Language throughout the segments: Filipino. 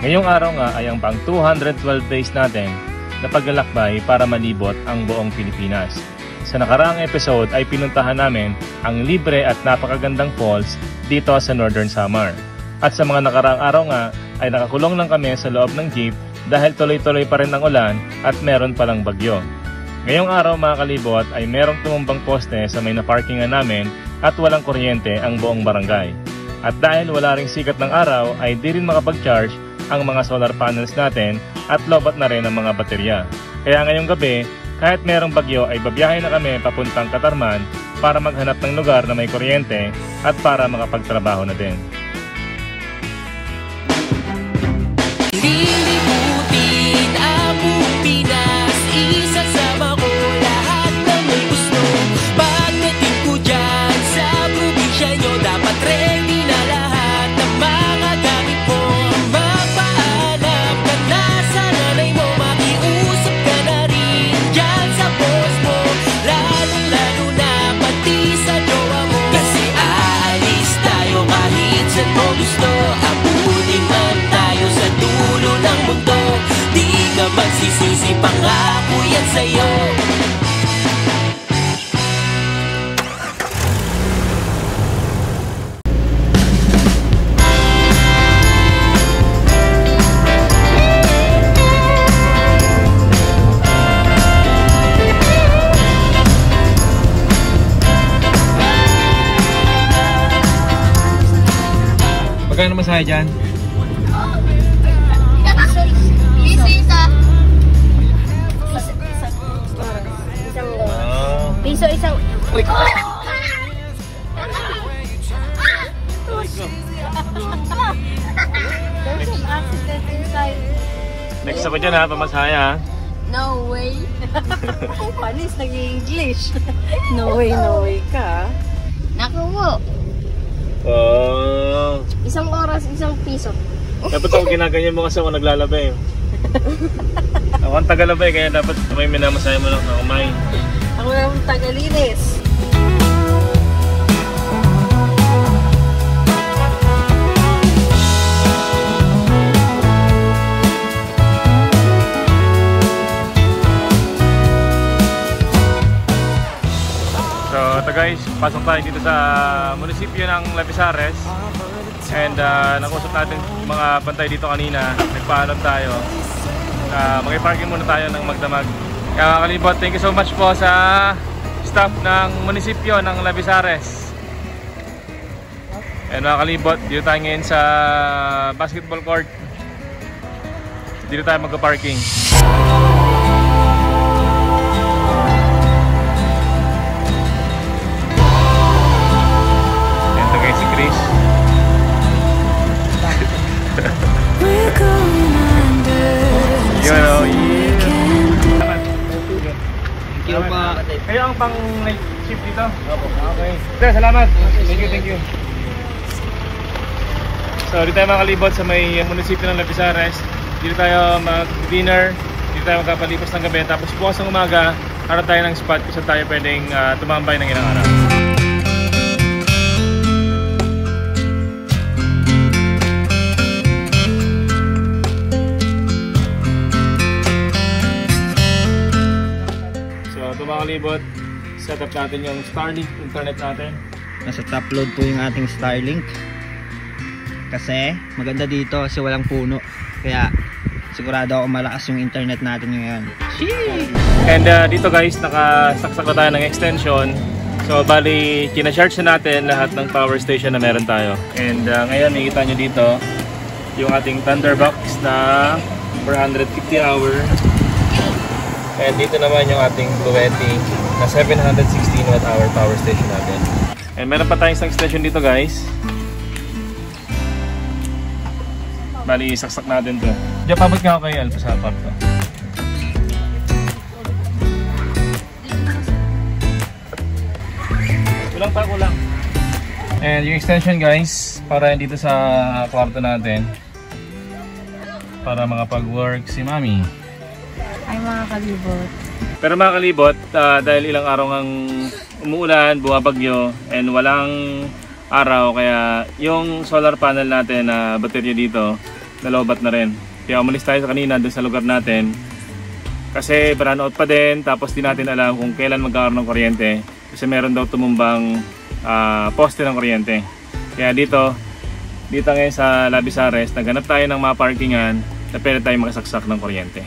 Ngayong araw nga ay ang pang 212 days natin na paglalakbay para malibot ang buong Pilipinas. Sa nakaraang episode ay pinuntahan namin ang libre at napakagandang falls dito sa Northern Samar. At sa mga nakaraang araw nga ay nakakulong lang kami sa loob ng jeep dahil tuloy-tuloy pa rin ang ulan at meron palang bagyo. Ngayong araw mga kalibot ay merong tumumbang poste sa may naparkingan namin at walang kuryente ang buong barangay. At dahil wala ring sikat ng araw ay di rin makapag-charge ang mga solar panels natin at lobat na rin ang mga baterya. Kaya ngayong gabi, kahit merong bagyo ay babiyahe na kami papuntang Katarman para maghanap ng lugar na may kuryente at para makapagtrabaho na din. Lilibutin ang buong Pinas, isasama ko lahat ng may gusto. Pagdating ko dyan sa probinsya nyo, dapat ready na lahat ng mga gamit mo. Magpaalam ka na sa nanay mo, makiusap ka na rin dyan sa boss mo, lalong-lalo na pati sa jowa mo. Kasi aalis tayo kahit saan mo gusto, abutin man tayo sa dulo ng mundo. Di ka magsisisi, pangako yan sa'yo. Magkano masaya dyan? Piso isang. Next ako dyan ha, pamasaya ha. No way. Panis nag-English. No way ka. Naku mo. Oh. Isang oras, isang piso. Dapat ako ginaganyan mo kasi ako naglalabay. Ako ang tagalabay kaya dapat may minamasaya mo lang sa kumain. Ako lang tagalinis. So ito guys, pasok tayo dito sa munisipyo ng Lapisares. And nakusap natin mga bantay dito kanina. Nagpaalam tayo. Mag-parking muna tayo ng magdamag. Kaya kalibot, thank you so much po sa staff ng munisipyo ng Lapisares. And mga kalibot, dito tayo ngayon sa basketball court. Dito tayo mag-parking. Ito guys si Chris. Kayo ang pang night shift dito? Okay. Sir, salamat. Thank you. So, dito tayo mga kalibot sa may munisipyo ng Lapisares. Dito tayo mag-dinner. Dito tayo magkapalipas ng gabi. Tapos bukas ng umaga, harap tayo ng spot kung saan tayo pwedeng tumambay ng ilang araw. Mga kalibot, set up natin yung Starlink internet natin. Nasa top load po yung ating Starlink kasi maganda dito kasi walang puno, kaya sigurado ako malakas yung internet natin ngayon. And dito guys, nakasaksak na tayo ng extension. So bali, kinacharge na natin lahat ng power station na meron tayo. And ngayon makikita nyo dito yung ating Thunderbox na 450 hour. And dito naman yung ating Bluetti na 716 Wh power station natin. And meron pa tayong isang extension dito guys. Bali, saksak natin to. Diyan, pabot nga ako kay Alpha sa part to. Kulang. And yung extension guys, para dito sa kwarto natin. Para makapag-work si Mami. Ay mga kalibot. Pero mga kalibot, dahil ilang araw ngang umuulan, bumabagyo, and walang araw, kaya yung solar panel natin na baterya dito nalobat na rin. Kaya umalis tayo kanina doon sa lugar natin. Kasi brownout pa din, tapos di natin alam kung kailan magkakaroon ng kuryente. Kasi meron daw tumumbang poste ng kuryente. Kaya dito ngayon sa Labisares, naghanap tayo ng mga parkingan na pwede tayo makasaksak ng kuryente.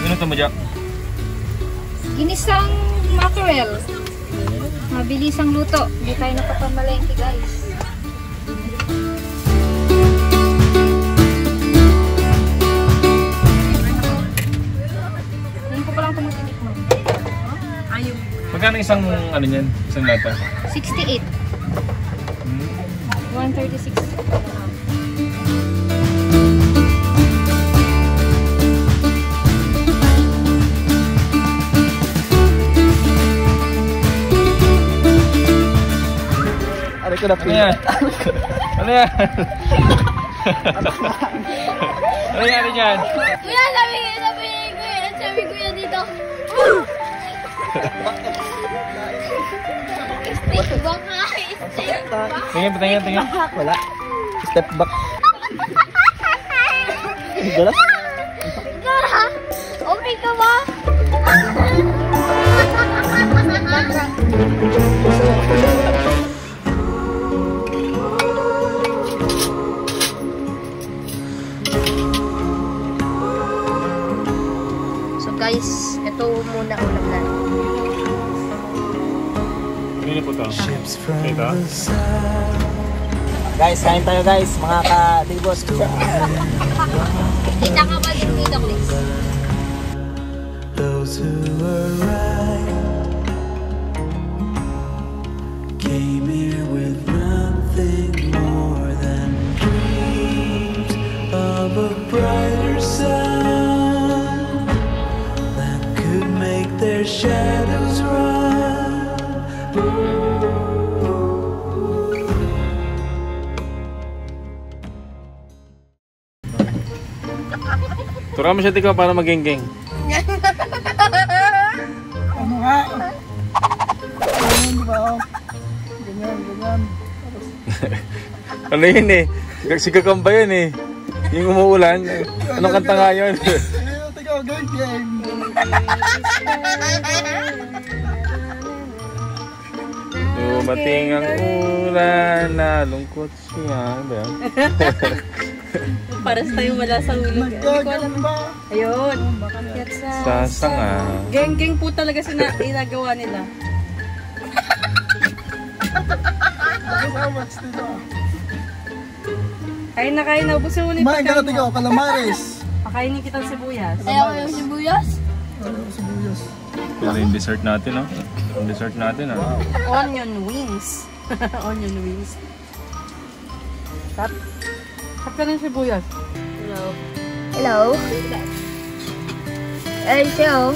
Ano ito mo, Jack? Ginisang mackerel. Mabilis ang luto. Hindi tayo napapamalengke, guys. Hindi ko palang tumutulik mo. Ayaw. Magkano isang ano niyan? Isang lata? 68. 136. Ko na ano yan? Ano yan? Ano yan? Ano yan? Kuya, sabi kuya dito. Stick back nga. Stick back. Tingin. Wala. Step back. Galap. Okay ka ba? So guys, ito muna ulam natin. Ano po ito? Ito? Guys, kain tayo guys, mga ka-libos. Kita ka ba dito, please? Those who arrived came here with nothing more than dreams of a brighter sun that could make their shadows run. Tura mo siya tika para maging-ging. Ano nga? Ganyan ba? Ganyan. Ano yun eh? Si Kakamba yun eh. Yung umuulan. Anong kanta nga yun? Tika, ganyan. Dumating ang ulan, nalungkot siya. Ano ba yan? Para sa tayo wala sa hulog. Nagkagamba. Ayun. Sa sanga. Geng-geng po talaga ginagawa nila. Kain na, ubusin mo na yung Kumain ka na tika, kalamares. Pakainin kitang sibuyas. Ayaw yung sibuyas? Sibuyas. Pero yung dessert natin, no? Yung dessert natin, ah. Onion wings. Onion wings. Tap ka ng sibuyas. Hello. So,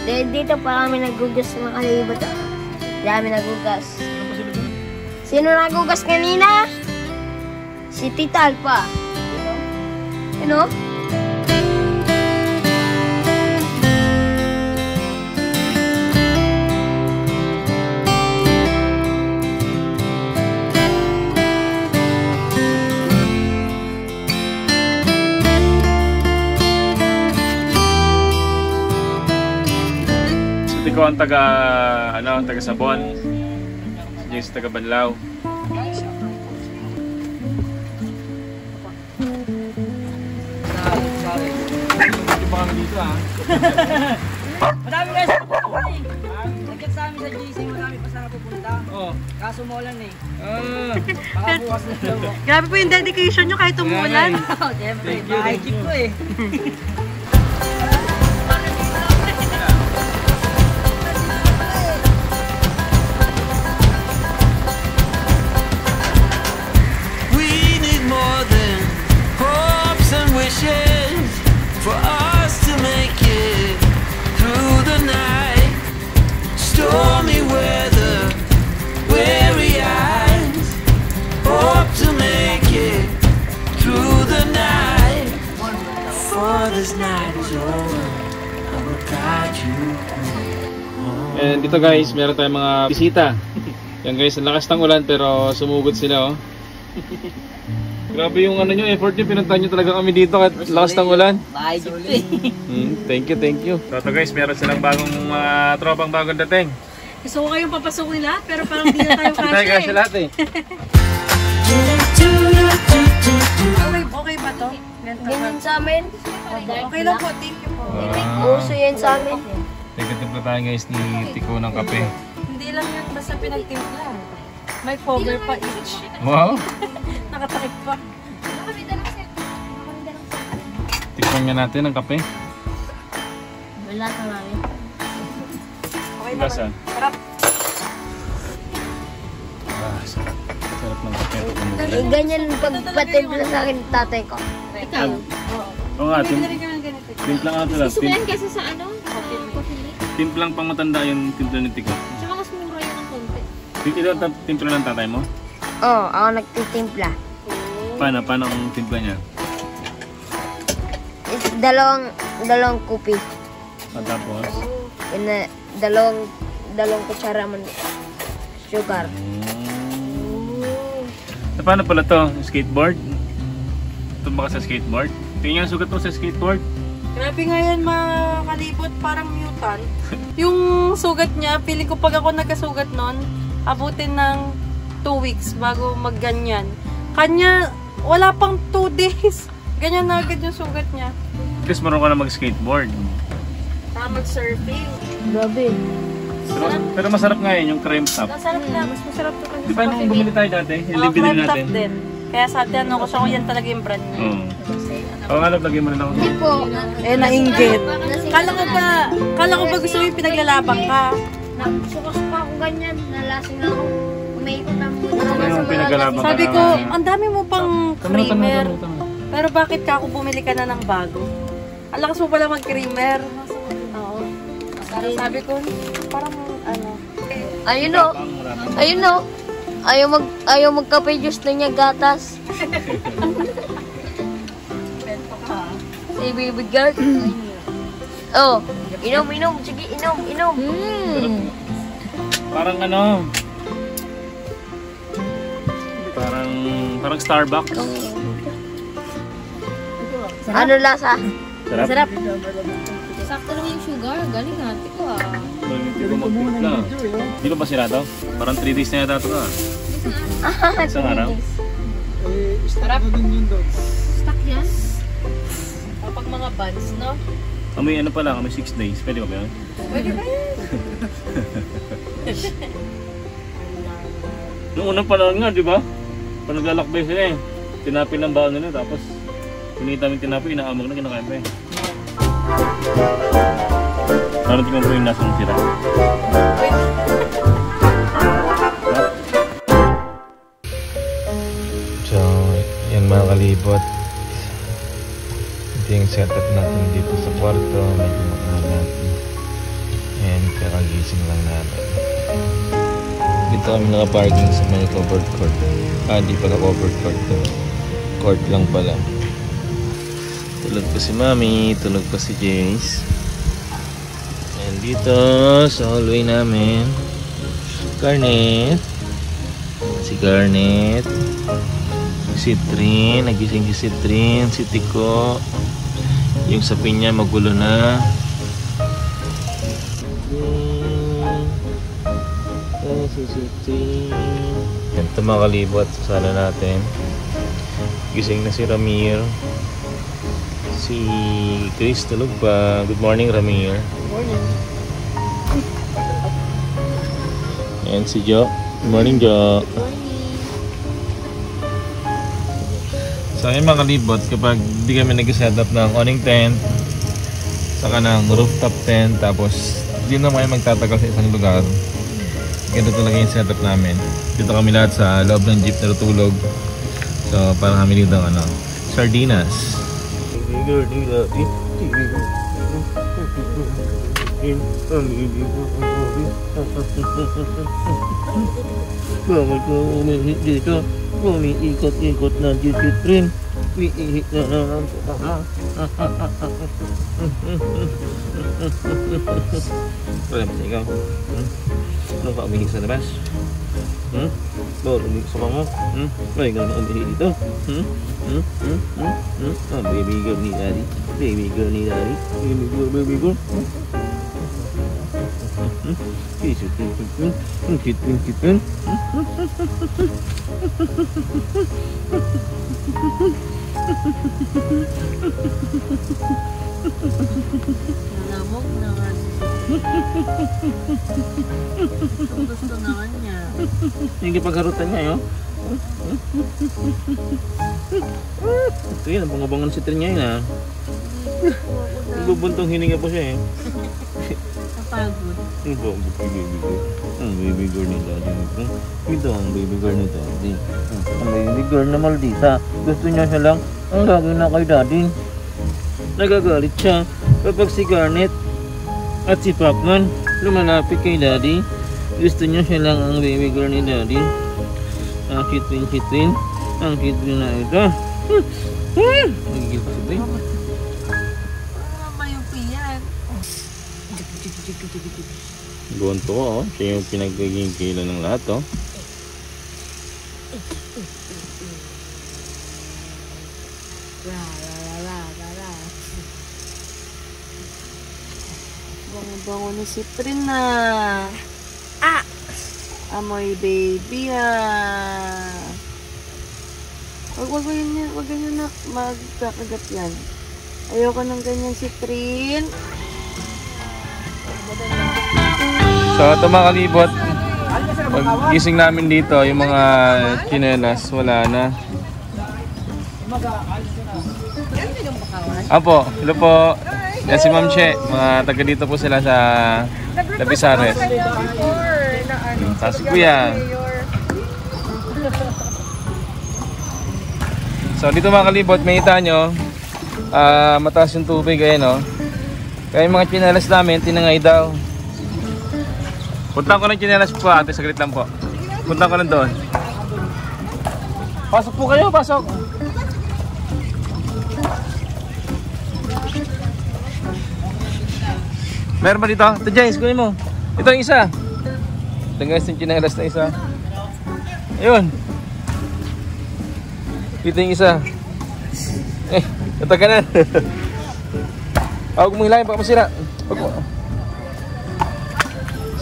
dito pa kami nagugas mga kalibot. Dami nagugas. Sino nagugas kanina? Si Tita Alpa. Ano? Ikaw ang taga Sabon. Si James taga Banlaw. Madami guys! Nagkat sa amin sa GC, marami pa sana pupunta. Kaso maulan eh. Baka bukas na lang. Grabe po yung dedication nyo kahit umulan. Siyempre, bahay jeep ko eh. We need more than hopes and wishes for us to make it through the night. Stormy weather, weary eyes, hope to make it. this night is over, I will guide you home. And dito guys, meron tayong mga bisita. Yan guys, ang lakas ng ulan pero sumugod sila oh. Grabe yung ano nyo, effort nyo, pinuntahan nyo talaga kami dito kahit lakas ng ulan. Thank you. So guys, meron silang bagong tropang bagong dating. Gusto ko kayong papasok nila, pero parang di na tayo Hindi tayo kasya lahat eh. Okay ba to? Ganyan sa amin. Okay lang po, thank you po. Uso yan sa amin. Nagtitimpla tayo guys ni Tiko ng kape. Hindi lang yan basta pinagtimpla. May cover pa each. Wow! Nakatakip pa. Tikman nga natin ang kape. Wala sa namin. Okay Lasa. naman. Sarap. Sarap. Sarap ng kape. Ganyan pagpatimpla sa akin tatay ko. Ikaw. Oo nga, Bibili ka ng ganito. timplang ano talaga. Gusto ko yan kasi sa ano? Coffee mate. Timplang pang matanda yung timpla ni Tiko. Tsaka mas mura yun ng konti. Ito timpla ng tatay mo? Oo, ako nagtitimpla. Paano ang timpla niya? Dalawang kupi. At tapos? Yun na, dalawang kutsara man sugar. So, paano pala to? Skateboard? Ito ba ka sa skateboard? Tingnan ang sugat mo sa skateboard. Grabe nga yan mga kalibot, parang mutant. Yung sugat niya, feeling ko pag ako nagkasugat nun, abutin ng 2 weeks bago magganyan. Kanya, wala pang 2 days. Ganyan na agad yung sugat niya. Kasi marunong ka na mag-skateboard. Saka mag-surfing. Grabe. Pero masarap nga yun, yung cream top. Masarap na, mas masarap to kasi Di ba nung bumili tayo dati? Yung binili cream top natin? din. Kaya sa atin, ano ko siya, yan talaga yung brand niya. Oo. Oo nga, lagyan mo rin ako. Hindi po. Eh, nainggit. Kala ko ba gusto mo yung pinaglalabang ka? Nagsukas pa ako ganyan. Nalasing na ako. Umaikot na ako. Ano yung pinaglalabang ka Sabi na- ko, ang dami mo pang creamer. Tama. Pero bakit ka ako bumili ka na ng bago? Ang lakas mo pala mag-creamer. Oo. Sabi ko, parang ano. Ayun o. Ayun o. Ayaw magkape juice na niya gatas. Si baby girl. Oh. Inom. Sige, inom. Parang ano? Parang Starbucks. Ano lasa? Sarap. Sakto lang yung sugar. Galing natin ko Hindi ko magtimpla. Di ba sirado? Parang 3 days na yata ito ka. Isang araw. Sarap. Stuck yan. Kapag mga buns, no? Kami ano pa lang, kami 6 days. Pwede ba yun? Pwede ba yan? Noong unang panahon nga, di ba? Pag naglalakbay sila eh. Tinapin ng baon nila tapos pinita yung tinapin, inaamag na kinakain pa eh. Parang tingnan po yung nasang sira. So, yan mga kalibot. Ito yung setup natin dito sa kwarto. Medyo makalat. And kakagising lang natin. Dito kami naka-parking sa may covered court. Di pala covered court to. Court lang pala. Tulog pa si Mami, tulog pa si Jace. And dito sa hallway namin, Garnet. Si Garnet. Si Trin, nagising si Trin, si Tiko. Yung sapin niya magulo na. Ito mga kalibot, sana natin. Gising na si Ramir. Si Chris tulog pa. Good morning, Ramir. Good morning. And si Jo. Good morning, Jo. So ayun mga kalibot, kapag di kami nag-set up ng awning tent, saka ng rooftop tent, tapos di na kayo magtatagal sa isang lugar, ganito talaga yung setup namin. Dito kami lahat sa loob ng jeep na tutulog. So parang kami dito ano, sardinas. Bakit ko umiikot-ikot na dito rin? Iihi na naman po ako. Wala ba ikaw? Ano ka umihi sa labas? Bawa umihi sa mo? Ay, ikaw na umihi dito? Oh, baby girl ni daddy. Baby girl ni daddy. Baby girl, baby girl. Nalamog na nga. Gusto na kanya. Yung kipagharutan niya, yun. Ito yun, ang bangabangan si Trin niya yun, ha. Bubuntong hininga po siya, eh. Napagod. Ang baby girl ni daddy. Ito ang baby girl ni daddy. Ang baby girl na maldita. Gusto niya siya lang ang lagi na kay daddy. Nagagalit siya kapag si Garnet at si Pacman lumalapit kay daddy. Gusto niya siya lang ang baby girl ni daddy. Ang chitrin. Ang chitrin na ito. Nagigil pa si Trin. Mama yung piyan. Gonto ko, oh. Siya yung pinagkikila ng lahat, oh. Bango-bango ni si Trin na. Amoy baby Wag ganyan na magkakagat yan. Ayoko ng ganyan si Trin. So ito mga kalibot, pag-gising namin dito, yung mga tsinelas, wala na. Apo, hello po. Yan si Ma'am Che, mga taga dito po sila sa Lapisares. Tapos kuya. So dito mga kalibot, makita nyo, mataas yung tubig, ayan o. Kaya yung mga tsinelas namin, tinangay daw. Punta ko ng tsinelas po ate, saglit lang po. Punta ko lang doon. Pasok po kayo, pasok. Meron ba dito? Ito James, kunin mo. Ito yung isa. Ito guys, yung tsinelas na isa. Ayun. Ito yung isa. Ito ka na. Huwag mo hilahin, baka masira.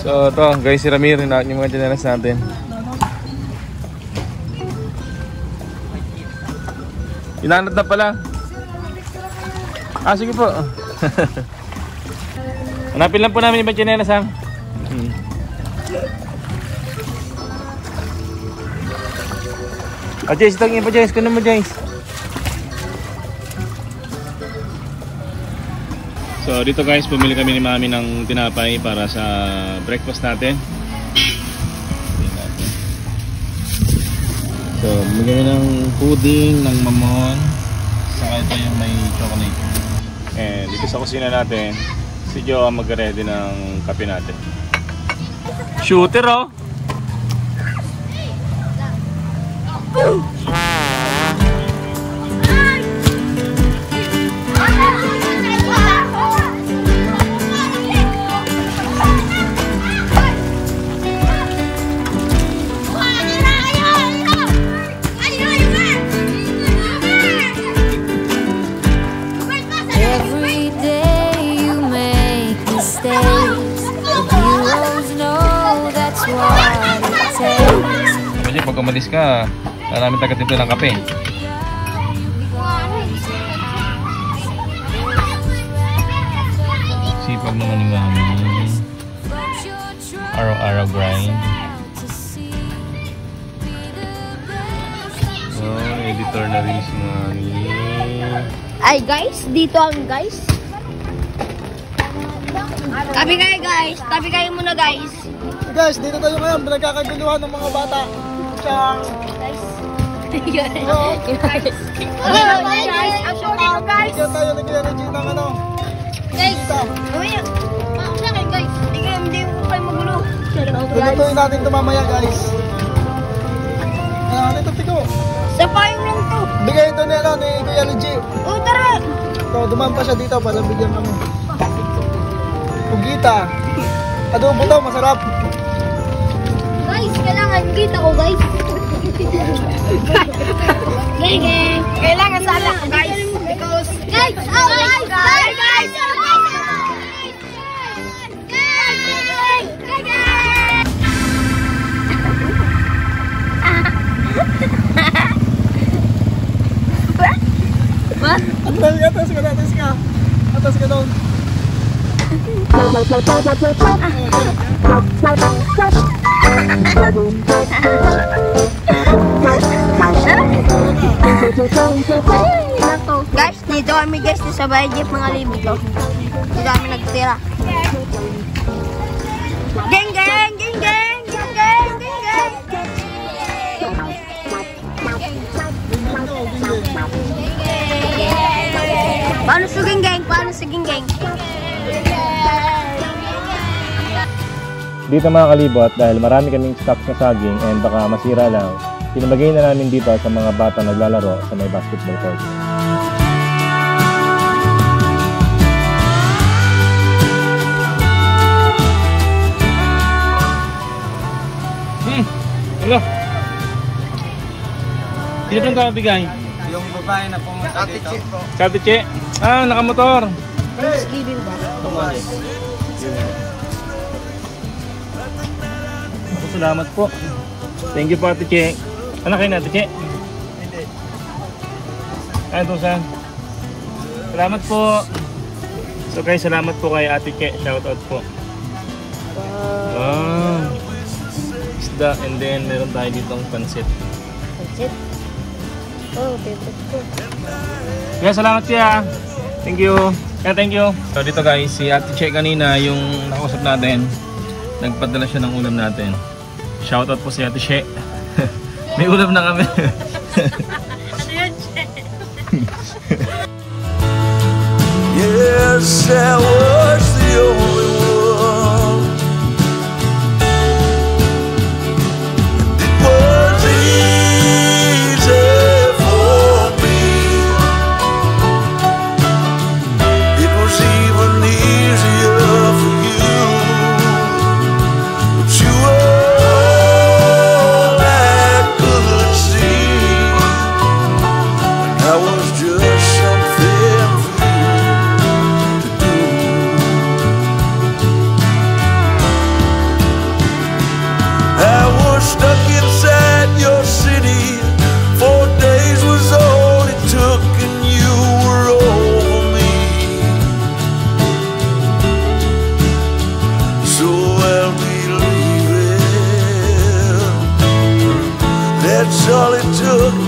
So ito guys, si Ramir, hinaak yung mga tsinelas natin. Hinanad na pala. Sige po. Hanapin lang po namin yung tsinelas, ha. Jace, tangin pa Jace, kunin mo Jace. So dito guys, bumili kami ni Mami ng tinapay para sa breakfast natin. So bumili ng pudding, ng mamon, saka ito yung may chocolate. And dito sa kusina natin, si Joe ang mag-ready ng kape natin. Shooter, oh! Pag umalis ka, namin taga-timpla ng kape. Sipag naman ni Mami. Araw-araw grind. So, editor na rin si Mami. Ay guys, dito ang guys. Tabi kayo guys, tabi kayo muna guys. Guys, dito tayo ngayon, pinagkakaguluhan ng mga bata. Chang! Guys. Hello! Guys, ang shooting guys. Kaya tayo nag-energy ng ano. Guys, gawin sa akin guys. Hindi ko kayo magulo. Lutuin natin ito mamaya guys. Ito tigo. Sa payong lang to. Bigay ito ni, ano, ni Kuya Luigi. O, tara. Ito, dumaan pa siya dito para bigyan kami. Pugita. Adobo to, masarap. Guys, kailangan kita ko, guys. Kailangan sana ko, guys. Because, guys, guys. What? Atas ka doon. Guys, dito kami guys sa bahay jeep mga libito. Dito kami nagtira. Geng geng, geng geng, geng geng, geng geng. Paano sa geng geng? Paano sa geng geng? Dito mga kalibot, dahil marami kaming stock na saging and baka masira lang, pinamagay na namin dito sa mga bata naglalaro sa may basketball court. Hello. Sino pang kabigay? Yung babae na pumunta dito. Kati Che. Ah, nakamotor. Salamat po. Thank you po Ate Che. Ano kayo na Ate Che? Hindi. Ano saan? Salamat po. So guys, salamat po kay Ate Che. Shoutout po. Wow. Isda and then meron tayo ditong pansit. Pansit? Oh, favorite ko. Kaya salamat siya. Thank you. Kaya thank you. So dito guys, si Ate Che kanina yung nakausap natin. Nagpadala siya ng ulam natin. Shoutout po si Ate Che. May ulam na kami. Yes, I was the only one. It was easy for me. It was even easier for you. But you all I could see, and I was just something for you to do. I was stuck inside your city. 4 days was all it took, and you were over me. So I'll be leaving. That's all it took.